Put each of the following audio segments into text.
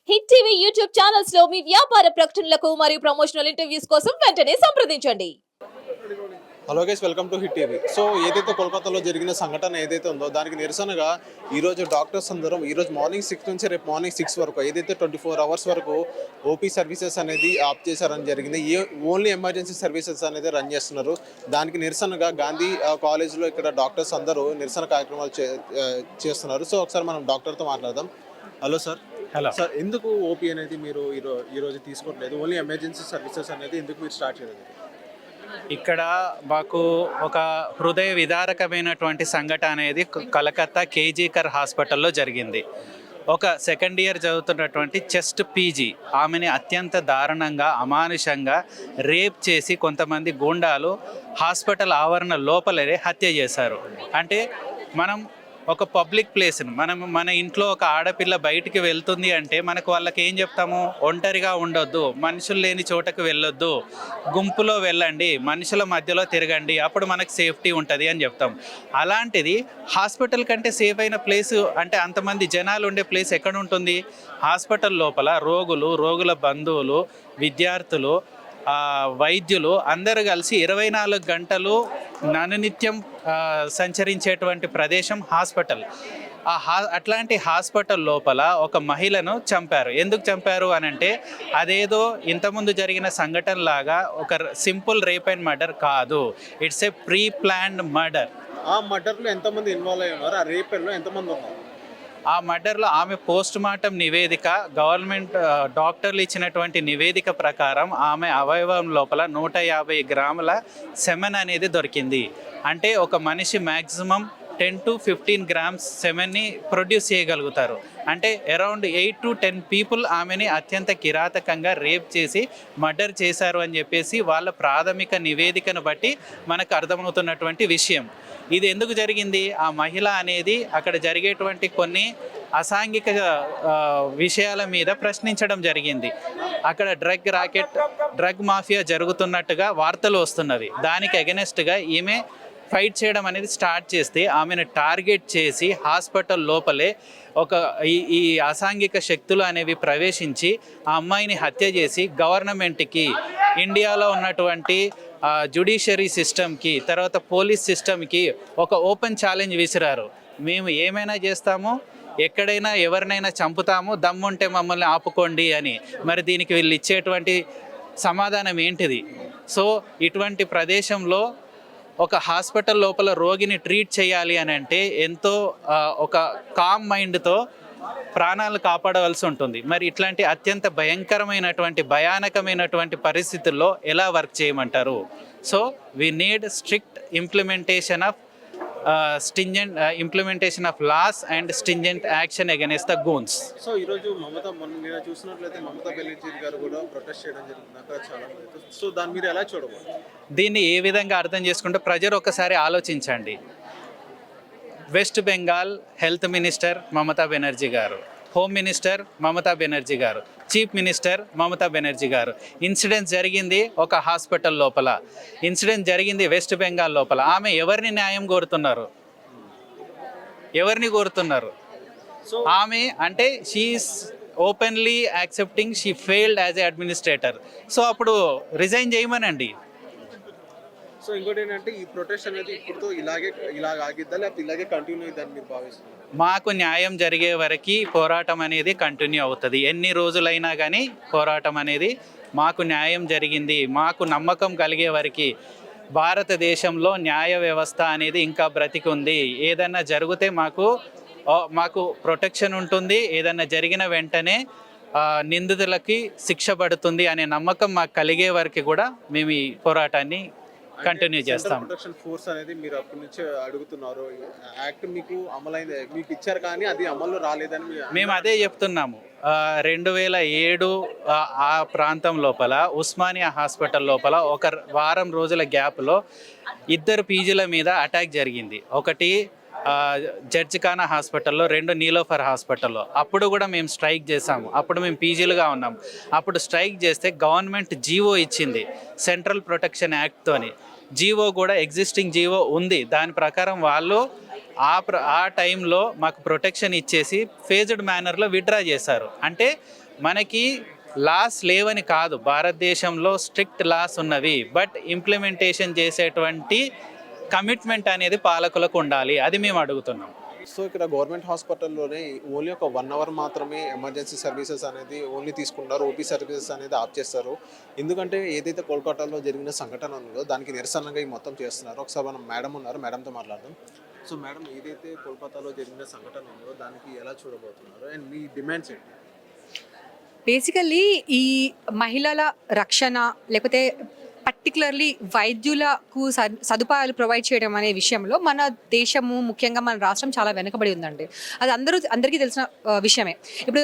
Hit TV YouTube channels లో మీ వ్యాపార ప్రకటనలకు మరియు ప్రమోషనల్ ఇంటర్వ్యూస్ కోసం వెంటనే సంప్రదించండి. Hello guys, welcome to hit TV. So ఏదైతే కోల్కతాలో జరిగిన సంఘటన ఏదైతే ఉందో దానికి నిరసనగా ఈరోజు డాక్టర్స్ అందరం ఈరోజు మార్నింగ్ 6 నుంచి రేపు మార్నింగ్ 6 వరకు ఏదైతే 24 అవర్స్ వరకు ఓపీ సర్వీసెస్ అనేది ఆఫ్ చేశారని జరిగింది. ఓన్లీ ఎమర్జెన్సీ సర్వీసెస్ అనేది రన్ చేస్తున్నారు. దానికి నిరసనగా గాంధీ కాలేజ్లో ఇక్కడ డాక్టర్స్ అందరూ నిరసన కార్యక్రమాలు చేస్తున్నారు. సో ఒకసారి మనం డాక్టర్తో మాట్లాడదాం. Hello sir. హలో సార్, ఎందుకు ఓపీ అనేది మీరు ఈరోజు తీసుకోవట్లేదు? ఓన్లీ ఎమర్జెన్సీ సర్వీసెస్ అనేది ఎందుకు మీరు స్టార్ట్ చేయలేదు? ఇక్కడ మాకు ఒక హృదయ విదారకమైనటువంటి సంఘటన అనేది కలకత్తా కేజీకర్ హాస్పిటల్లో జరిగింది. ఒక సెకండ్ ఇయర్ చదువుతున్నటువంటి చెస్ట్ పీజీ ఆమెని అత్యంత దారుణంగా అమానుషంగా రేప్ చేసి కొంతమంది గూండాలు హాస్పిటల్ ఆవరణ లోపలనే హత్య చేశారు. అంటే మనం ఒక పబ్లిక్ ప్లేస్ని మన ఇంట్లో ఒక ఆడపిల్ల బయటికి వెళ్తుంది అంటే మనకు వాళ్ళకి ఏం చెప్తాము? ఒంటరిగా ఉండొద్దు, మనుషులు లేని చోటకు వెళ్ళొద్దు, గుంపులో వెళ్ళండి, మనుషుల మధ్యలో తిరగండి, అప్పుడు మనకు సేఫ్టీ ఉంటుంది అని చెప్తాం. అలాంటిది హాస్పిటల్ కంటే సేఫ్ అయిన ప్లేసు అంటే అంతమంది జనాలు ఉండే ప్లేస్ ఎక్కడ ఉంటుంది? హాస్పిటల్ లోపల రోగుల బంధువులు, విద్యార్థులు, వైద్యులు అందరూ కలిసి 24 గంటలు ననునిత్యం సంచరించేటువంటి ప్రదేశం హాస్పిటల్. అట్లాంటి హాస్పిటల్ లోపల ఒక మహిళను చంపారు. ఎందుకు చంపారు అని అంటే అదేదో ఇంతకుముందు జరిగిన సంఘటన లాగా ఒక సింపుల్ రేప్ అండ్ మర్డర్ కాదు. It's a pre planned murder. ఆ మర్డర్లో ఎంతమంది ఇన్వాల్వ్ అయి ఉన్నారు? ఆ రేపెల్లో ఎంతమంది ఉన్నారు? ఆ మర్డర్లో ఆమె పోస్ట్ మార్టం నివేదిక, గవర్నమెంట్ డాక్టర్లు ఇచ్చినటువంటి నివేదిక ప్రకారం ఆమె అవయవం లోపల 150 గ్రాముల సెమెన్ అనేది దొరికింది. అంటే ఒక మనిషి మ్యాక్సిమం 10 to 15 గ్రామ్స్ సెమెన్ని ప్రొడ్యూస్ చేయగలుగుతారు. అంటే అరౌండ్ 8 to 10 పీపుల్ ఆమెని అత్యంత కిరాతకంగా రేప్ చేసి మర్డర్ చేశారు అని చెప్పేసి వాళ్ళ ప్రాథమిక నివేదికను బట్టి మనకు అర్థమవుతున్నటువంటి విషయం. ఇది ఎందుకు జరిగింది? ఆ మహిళ అనేది అక్కడ జరిగేటువంటి కొన్ని అసాంఘిక విషయాల మీద ప్రశ్నించడం జరిగింది. అక్కడ డ్రగ్ మాఫియా జరుగుతున్నట్టుగా వార్తలు వస్తున్నవి. దానికి అగెనెస్ట్గా ఈమె ఫైట్ చేయడం అనేది స్టార్ట్ చేస్తే ఆమెను టార్గెట్ చేసి హాస్పిటల్ లోపలే ఈ అసాంఘిక శక్తులు అనేవి ప్రవేశించి ఆ అమ్మాయిని హత్య చేసి గవర్నమెంట్కి, ఇండియాలో ఉన్నటువంటి జ్యుడిషియరీ సిస్టమ్కి, తర్వాత పోలీస్ సిస్టమ్కి ఒక ఓపెన్ ఛాలెంజ్ విసిరారు. మేము ఏమైనా చేస్తాము, ఎక్కడైనా ఎవరినైనా చంపుతాము, దమ్ముంటే మమ్మల్ని ఆపుకోండి అని. మరి దీనికి వీళ్ళు ఇచ్చేటువంటి సమాధానం ఏంటిది? సో ఇటువంటి ప్రదేశంలో ఒక హాస్పిటల్ లోపల రోగిని ట్రీట్ చేయాలి అని అంటే ఎంతో ఒక కామ్ మైండ్తో ప్రాణాలు కాపాడవలసి ఉంటుంది. మరి ఇట్లాంటి అత్యంత భయానకమైనటువంటి పరిస్థితుల్లో ఎలా వర్క్ చేయమంటారు? So we need strict implementation of laws and stringent action against the goons. So ఈరోజు నేను చూసినట్లయితే మమతా బెనర్జీ గారు కూడా ప్రొటెస్ట్ చేయడం జరిగింది అక్కడ చాలా మంది. సో దాన్ని మీరు ఎలా చూడవచ్చు? దీన్ని ఏ విధంగా అర్థం చేసుకుంటే ప్రజలు ఒకసారి ఆలోచించండి. West Bengal health minister Mamata Banerjee గారు, హోమ్ మినిస్టర్ మమతా బెనర్జీ గారు, చీఫ్ మినిస్టర్ మమతా బెనర్జీ గారు. ఇన్సిడెంట్ జరిగింది ఒక హాస్పిటల్ లోపల, ఇన్సిడెంట్ జరిగింది వెస్ట్ బెంగాల్ లోపల. ఆమె ఎవరిని న్యాయం కోరుతున్నారు? సో ఆమె అంటే she's openly accepting she failed as a administrator. So అప్పుడు రిజైన్ చేయమనండి. సో ఇంకోటి ఏంటంటే ఈ ప్రొటెస్ట్ అనేది ఇప్పుడు ఇలాగ ఆగిద్దా లేకపోతే ఇలాగే కంటిన్యూ అవుతుందని మీరు భావిస్తున్నారు? మాకు న్యాయం జరిగే వరకు పోరాటం అనేది కంటిన్యూ అవుతుంది. ఎన్ని రోజులైనా కానీ పోరాటం అనేది, మాకు న్యాయం జరిగింది, మాకు నమ్మకం కలిగే వరకు భారతదేశంలో న్యాయ వ్యవస్థ అనేది ఇంకా బ్రతికి ఉంది. ఏదన్నా జరిగితే మాకు ప్రొటెక్షన్ ఉంటుంది. ఏదన్నా జరిగిన వెంటనే నిందితులకి శిక్ష పడుతుంది అనే నమ్మకం మాకు కలిగే వరకు కూడా మేము ఈ పోరాటాన్ని కంటిన్యూ చేస్తాం. ప్రొటెక్షన్ ఫోర్స్ అనేది మీరు అప్పటి నుంచి అడుగుతున్నారు. యాక్ట్ మీకు అమలైంది, మీకు ఇచ్చారు కానీ అది అమలు రాలేదని మేము అదే చెప్తున్నాము. 2007 ఆ ప్రాంతం లోపల ఉస్మానియా హాస్పిటల్ లోపల ఒక వారం రోజుల గ్యాప్లో 2 పీజీల మీద అటాక్ జరిగింది. ఒకటి జడ్జిఖానా హాస్పిటల్లో, 2 నీలోఫర్ హాస్పిటల్లో. అప్పుడు కూడా మేము స్ట్రైక్ చేసాము. అప్పుడు మేము పీజీలుగా ఉన్నాం. అప్పుడు స్ట్రైక్ చేస్తే గవర్నమెంట్ జీవో ఇచ్చింది సెంట్రల్ ప్రొటెక్షన్ యాక్ట్తోని. జీవో కూడా ఎగ్జిస్టింగ్ జీవో ఉంది. దాని ప్రకారం వాళ్ళు ఆ టైంలో మాకు ప్రొటెక్షన్ ఇచ్చేసి ఫేజ్డ్ మేనర్లో విత్డ్రా చేశారు. అంటే మనకి లాస్ లేవని కాదు, భారతదేశంలో స్ట్రిక్ట్ లాస్ ఉన్నవి, బట్ ఇంప్లిమెంటేషన్ చేసేటువంటి కమిట్మెంట్ అనేది పాలకులకు ఉండాలి. అది మేము అడుగుతున్నాం. సో ఇక్కడ గవర్నమెంట్ హాస్పిటల్లోనే ఓన్లీ ఒక 1 అవర్ మాత్రమే ఎమర్జెన్సీ సర్వీసెస్ అనేది ఓన్లీ తీసుకుంటారు, ఓపీ సర్వీసెస్ అనేది ఆఫ్ చేస్తారు. ఎందుకంటే ఏదైతే కోల్కతాలో జరిగిన సంఘటన ఉందో దానికి నిరసనగా ఈ మొత్తం చేస్తున్నారు. ఒకసారి మనం మేడం ఉన్నారు, మేడంతో మాట్లాడదాం. సో మేడం, ఏదైతే కోల్కతాలో జరిగిన సంఘటన ఉందో దానికి ఎలా చూడబోతున్నారు అండ్ మీ డిమాండ్స్ ఏంటి? బేసికల్లీ ఈ మహిళల రక్షణ లేకపోతే పర్టికులర్లీ వైద్యులకు సదుపాయాలు ప్రొవైడ్ చేయడం అనే విషయంలో మన దేశము, ముఖ్యంగా మన రాష్ట్రం చాలా వెనుకబడి ఉందండి. అది అందరికీ తెలిసిన విషయమే. ఇప్పుడు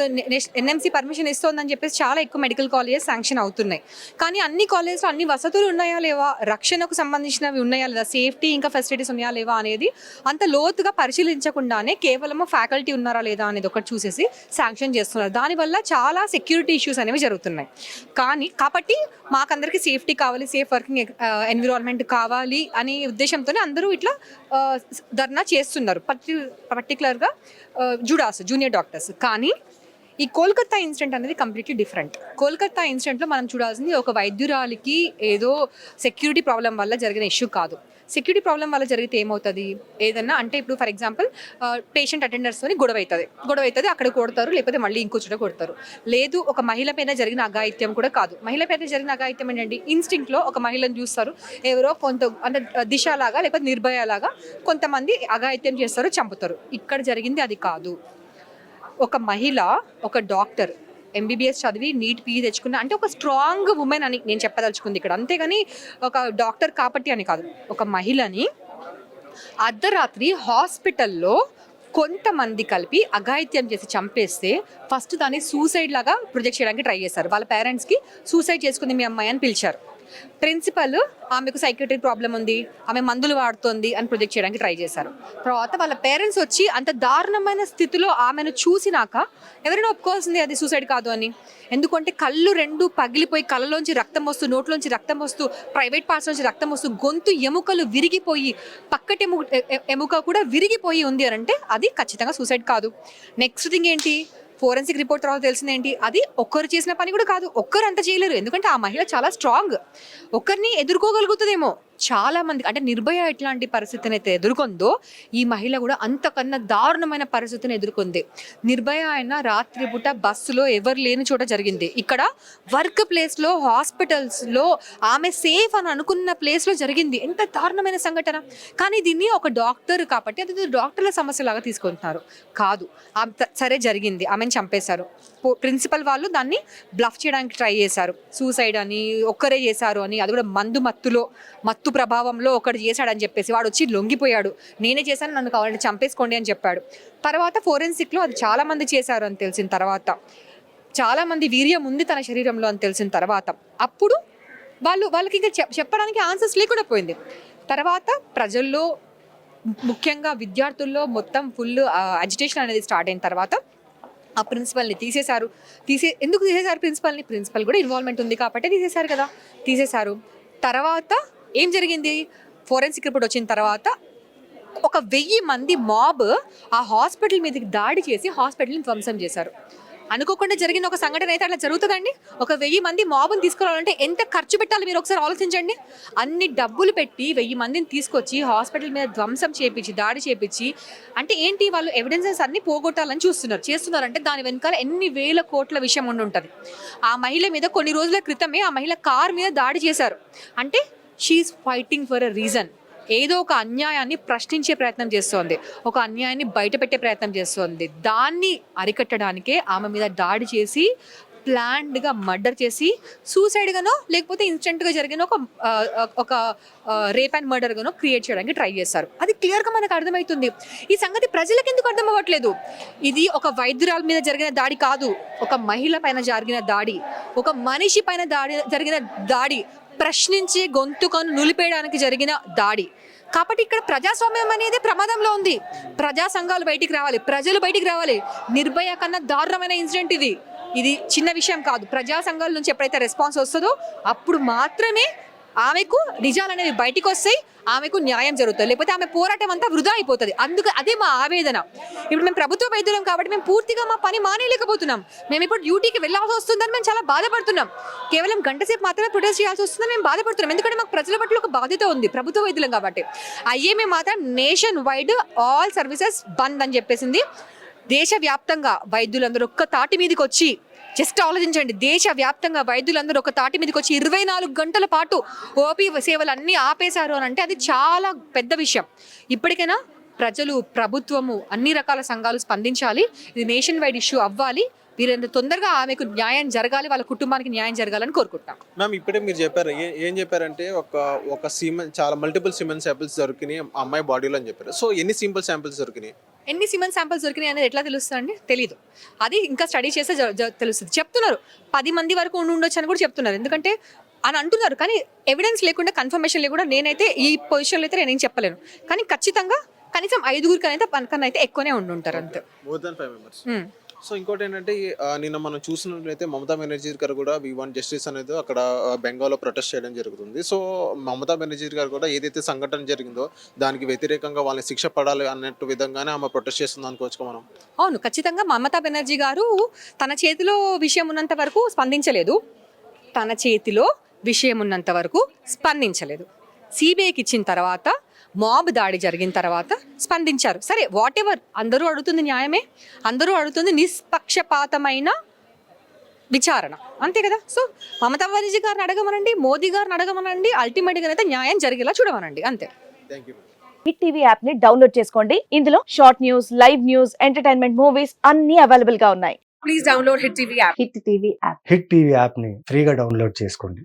ఎన్ఎంసీ పర్మిషన్ ఇస్తోందని చెప్పేసి చాలా ఎక్కువ మెడికల్ కాలేజెస్ శాంక్షన్ అవుతున్నాయి. కానీ అన్ని కాలేజెస్లో అన్ని వసతులు ఉన్నాయా లేవా, రక్షణకు సంబంధించినవి ఉన్నాయా లేదా, సేఫ్టీ ఇంకా ఫెసిలిటీస్ ఉన్నాయా లేవా అనేది అంత లోతుగా పరిశీలించకుండానే కేవలము ఫ్యాకల్టీ ఉన్నారా లేదా అనేది ఒకటి చూసేసి శాంక్షన్ చేస్తున్నారు. దానివల్ల చాలా సెక్యూరిటీ ఇష్యూస్ అనేవి జరుగుతున్నాయి. కాబట్టి మాకందరికీ సేఫ్టీ కావాలి, సేఫ్ వర్కింగ్ ఎన్విరాన్మెంట్ కావాలి అనే ఉద్దేశంతోనే అందరూ ఇట్లా ధర్నా చేస్తున్నారు, పర్టికులర్గా జూనియర్ డాక్టర్స్. కానీ ఈ కోల్కతా ఇన్సిడెంట్ అనేది కంప్లీట్లీ డిఫరెంట్. కోల్కతా ఇన్సిడెంట్లో మనం చూడాల్సింది ఒక వైద్యురాలికి ఏదో సెక్యూరిటీ ప్రాబ్లం వల్ల జరిగిన ఇష్యూ కాదు. సెక్యూరిటీ ప్రాబ్లం వల్ల జరిగితే ఏమవుతుంది, ఏదన్నా అంటే ఇప్పుడు ఫర్ ఎగ్జాంపుల్ పేషెంట్ అటెండర్స్తో గొడవ అవుతుంది, అక్కడ కొడతారు, లేకపోతే మళ్ళీ ఇంకో చోట కొడతారు. లేదు, ఒక మహిళ పైన జరిగిన అఘాయిత్యం కూడా కాదు. మహిళ పైన జరిగిన అఘాయిత్యం ఏంటంటే ఇన్స్టింక్ట్లో ఒక మహిళను చూస్తారు, ఎవరో అంటే దిశ లాగా లేకపోతే నిర్భయ లాగా కొంతమంది అఘాయిత్యం చేస్తారు, చంపుతారు. ఇక్కడ జరిగింది అది కాదు. ఒక మహిళ, ఒక డాక్టర్ ఎంబీబీఎస్ చదివి నీట్ పీజీ తెచ్చుకున్న అంటే ఒక స్ట్రాంగ్ ఉమెన్ అని నేను చెప్పదలుచుకుంది ఇక్కడ. అంతేగాని ఒక డాక్టర్ కాబట్టి అని కాదు. ఒక మహిళని అర్ధరాత్రి హాస్పిటల్లో కొంతమంది కలిపి అఘాయిత్యం చేసి చంపేస్తే ఫస్ట్ దాన్ని సూసైడ్ లాగా ప్రొజెక్ట్ చేయడానికి ట్రై చేశారు. వాళ్ళ పేరెంట్స్కి సూసైడ్ చేసుకుంది మీ అమ్మాయి అని పిలిచారు. ప్రిన్సిపల్ ఆమెకు సైకియాట్రిక్ ప్రాబ్లం ఉంది, ఆమె మందులు వాడుతోంది అని ప్రొజెక్ట్ చేయడానికి ట్రై చేశారు. తర్వాత వాళ్ళ పేరెంట్స్ వచ్చి అంత దారుణమైన స్థితిలో ఆమెను చూసినాక ఎవరైనా ఒప్పుకోవాల్సింది అది సూసైడ్ కాదు అని. ఎందుకంటే కళ్ళు రెండు పగిలిపోయి కళ్ళలోంచి రక్తం వస్తూ, నోట్లోంచి రక్తం వస్తూ, ప్రైవేట్ పార్ట్స్ నుంచి రక్తం వస్తూ, గొంతు ఎముకలు విరిగిపోయి, పక్కటి ఎముక కూడా విరిగిపోయి ఉంది అని అంటే అది ఖచ్చితంగా సూసైడ్ కాదు. నెక్స్ట్ థింగ్ ఏంటి, ఫోరెన్సిక్ రిపోర్ట్ తర్వాత తెలిసింది ఏంటి, అది ఒక్కరు చేసిన పని కూడా కాదు. ఒక్కరు అంత చేయలేరు, ఎందుకంటే ఆ మహిళ చాలా స్ట్రాంగ్. ఒక్కరిని ఎదుర్కోగలుగుతుందేమో చాలా మంది. అంటే నిర్భయ ఎట్లాంటి పరిస్థితిని అయితే ఎదుర్కొందో ఈ మహిళ కూడా అంతకన్నా దారుణమైన పరిస్థితిని ఎదుర్కొంది. నిర్భయ అయినా రాత్రిపూట బస్సులో ఎవరు లేని చోట జరిగింది. ఇక్కడ వర్క్ ప్లేస్లో, హాస్పిటల్స్లో, ఆమె సేఫ్ అని అనుకున్న ప్లేస్లో జరిగింది. ఎంత దారుణమైన సంఘటన. కానీ దీన్ని ఒక డాక్టర్ కాబట్టి అది డాక్టర్ల సమస్యలాగా తీసుకుంటున్నారు. కాదు, సరే జరిగింది, ఆమెను చంపేశారు. ప్రిన్సిపల్ వాళ్ళు దాన్ని బ్లఫ్ చేయడానికి ట్రై చేశారు, సూసైడ్ అని, ఒక్కరే చేశారు అని. అది కూడా మత్తు ప్రభావంలో ఒకటి చేశాడని చెప్పేసి వాడు వచ్చి లొంగిపోయాడు, నేనే చేశాను, నన్ను కావాలంటే చంపేసుకోండి అని చెప్పాడు. తర్వాత ఫోరెన్సిక్లో అది చాలామంది చేశారు అని తెలిసిన తర్వాత, చాలామంది వీర్యం ఉంది తన శరీరంలో అని తెలిసిన తర్వాత, అప్పుడు వాళ్ళకి ఇంకా చెప్పడానికి ఆన్సర్స్ లేకుండా పోయింది. తర్వాత ప్రజల్లో, ముఖ్యంగా విద్యార్థుల్లో మొత్తం ఫుల్ అజిటేషన్ అనేది స్టార్ట్ అయిన తర్వాత ఆ ప్రిన్సిపల్ని తీసేశారు. ఎందుకు తీసేశారు ప్రిన్సిపల్ కూడా ఇన్వాల్వ్మెంట్ ఉంది కాబట్టి తీసేశారు. తర్వాత ఏం జరిగింది, ఫోరెన్సిక్ రిపోర్ట్ వచ్చిన తర్వాత ఒక 1000 మంది మాబ్ ఆ హాస్పిటల్ మీదకి దాడి చేసి హాస్పిటల్ని ధ్వంసం చేశారు. అనుకోకుండా జరిగిన ఒక సంఘటన అయితే అట్లా జరుగుతుందండి. ఒక 1000 మంది మాబుని తీసుకురావాలంటే ఎంత ఖర్చు పెట్టాలి మీరు ఒకసారి ఆలోచించండి. అన్ని డబ్బులు పెట్టి 1000 మందిని తీసుకొచ్చి హాస్పిటల్ మీద ధ్వంసం చేపించి, దాడి చేపించి, అంటే ఏంటి, వాళ్ళు ఎవిడెన్సెస్ అన్ని పోగొట్టాలని చేస్తున్నారంటే దాని వెనకాల ఎన్ని వేల కోట్ల విషయం ఉంటుంది. ఆ మహిళ మీద కొన్ని రోజుల క్రితమే ఆ మహిళ కార్ మీద దాడి చేశారు. అంటే she's fighting for a reason. ఏదో ఒక అన్యాయాన్ని ప్రశ్నించే ప్రయత్నం చేస్తోంది, ఒక అన్యాయాన్ని బయటపెట్టే ప్రయత్నం చేస్తోంది. దాన్ని అరికట్టడానికే ఆమె మీద దాడి చేసి ప్లాన్డ్గా మర్డర్ చేసి సూసైడ్గానో లేకపోతే ఇన్స్టెంట్గా జరిగిన ఒక రేప్ అండ్ మర్డర్గానో క్రియేట్ చేయడానికి ట్రై చేస్తారు. అది క్లియర్గా మనకు అర్థమవుతుంది. ఈ సంగతి ప్రజలకు ఎందుకు అర్థం అవ్వట్లేదు? ఇది ఒక వైద్యురాల మీద జరిగిన దాడి కాదు, ఒక మహిళ పైన జరిగిన దాడి, ఒక మనిషి పైన జరిగిన దాడి, ప్రశ్నించే గొంతుకను నులిపేయడానికి జరిగిన దాడి. కాబట్టి ఇక్కడ ప్రజాస్వామ్యం అనేది ప్రమాదంలో ఉంది. ప్రజా సంఘాలు బయటికి రావాలి, ప్రజలు బయటికి రావాలి. నిర్భయ కన్నా దారుణమైన ఇన్సిడెంట్ ఇది చిన్న విషయం కాదు. ప్రజా సంఘాల నుంచి ఎప్పుడైతే రెస్పాన్స్ వస్తుందో అప్పుడు మాత్రమే ఆమెకు నిజాలు అనేవి బయటికి వస్తాయి, ఆమెకు న్యాయం జరుగుతుంది, లేకపోతే ఆమె పోరాటం అంతా వృధా అయిపోతుంది. అదే మా ఆవేదన. ఇప్పుడు మేము ప్రభుత్వ వైద్యులం కాబట్టి మేము పూర్తిగా మా పని మానేయలేకపోతున్నాం. మేము ఇప్పుడు డ్యూటీకి వెళ్ళాల్సి వస్తుందని మేము చాలా బాధపడుతున్నాం. కేవలం గంట సేపు మాత్రమే ప్రొటెస్ట్ చేయాల్సి వస్తుందని మేము బాధపడుతున్నాం. ఎందుకంటే మాకు ప్రజల పట్ల ఒక బాధ్యత ఉంది ప్రభుత్వ వైద్యులం కాబట్టి. ఐఏఎంఏ మాత్రం నేషన్ వైడ్ ఆల్ సర్వీసెస్ బంద్ అని చెప్పేసింది. దేశవ్యాప్తంగా వైద్యులందరూ ఒక్క తాటి మీదకి వచ్చి, జస్ట్ ఆలోచించండి, దేశవ్యాప్తంగా వైద్యులందరూ ఒక తాటి మీదకి వచ్చి 24 గంటల పాటు ఓపీ సేవలు అన్నీ ఆపేశారు అని అంటే అది చాలా పెద్ద విషయం. ఇప్పటికైనా ప్రజలు, ప్రభుత్వము, అన్ని రకాల సంఘాలు స్పందించాలి. ఇది నేషన్ వైడ్ ఇష్యూ అవ్వాలి. వీరంత తొందరగా ఆమెకు న్యాయం జరగాలి, వాళ్ళ కుటుంబానికి న్యాయం జరగాలని కోరుకుంటాం. మ్యామ్, ఇప్పుడే మీరు చెప్పారు, ఏం చెప్పారంటే ఒక సీమెన్, చాలా మల్టిపుల్ సిమెన్ శాంపిల్స్ దొరికినాయి అమ్మాయి బాడీలో అని చెప్పారు. సో ఎన్ని సింపుల్ శాంపిల్స్ దొరికినాయి? ఎన్ని సిమెన్ శాంపిల్స్ దొరికినాయి అనేది ఎట్లా తెలుస్తుంది అండి? తెలీదు. అది ఇంకా స్టడీ చేస్తే తెలుస్తుంది. చెప్తున్నారు 10 మంది వరకు ఉండొచ్చు అని కూడా చెప్తున్నారు. ఎందుకంటే అని అంటున్నారు, కానీ ఎవిడెన్స్ లేకుండా, కన్ఫర్మేషన్ లేకుండా నేనైతే ఈ పొజిషన్లో అయితే నేనేం చెప్పలేను. కానీ ఖచ్చితంగా కనీసం 5 కన్నా అయితే ఎక్కువనే ఉండుంటారు అంతే. More than 5 members. సో ఇంకోటి ఏంటంటే, నిన్న మనం చూసినట్లయితే మమతా బెనర్జీ గారు కూడా వి వాంట్ జస్టిస్ అనేది అక్కడ బెంగాల్లో ప్రొటెస్ట్ చేయడం జరుగుతుంది. సో మమతా బెనర్జీ గారు కూడా ఏదైతే సంఘటన జరిగిందో దానికి వ్యతిరేకంగా వాళ్ళని శిక్ష పడాలి అన్నట్టు విధంగానే ఆమె ప్రొటెస్ట్ చేస్తుంది అనుకోవచ్చు మనం. అవును, ఖచ్చితంగా మమతా బెనర్జీ గారు తన చేతిలో విషయం ఉన్నంత వరకు స్పందించలేదు. సిబిఐకి ఇచ్చిన తర్వాత, మాబ్ దాడి జరిగిన తర్వాత స్పందించారు. సరే, వాట్ ఎవర్, అందరూ అడుగుతుంది న్యాయమే, అందరూ అడుగుతుంది నిష్పక్షపాతమైన విచారణ, అంతే కదా. సో మమతా బెనర్జీ గారిని అడగమనండి, మోదీ గారిని అడగమనండి, అల్టిమేట్గా అయితే న్యాయం జరిగేలా చూడమనండి, అంతే. Thank you. Hit TV app ని డౌన్లోడ్ చేసుకోండి. ఇందులో short news, live news, entertainment movies అన్ని అవైలబుల్ గా ఉన్నాయి. Please download hit TV app. Hit TV app. Hit TV యాప్ని ఫ్రీగా డౌన్లోడ్ చేసుకోండి.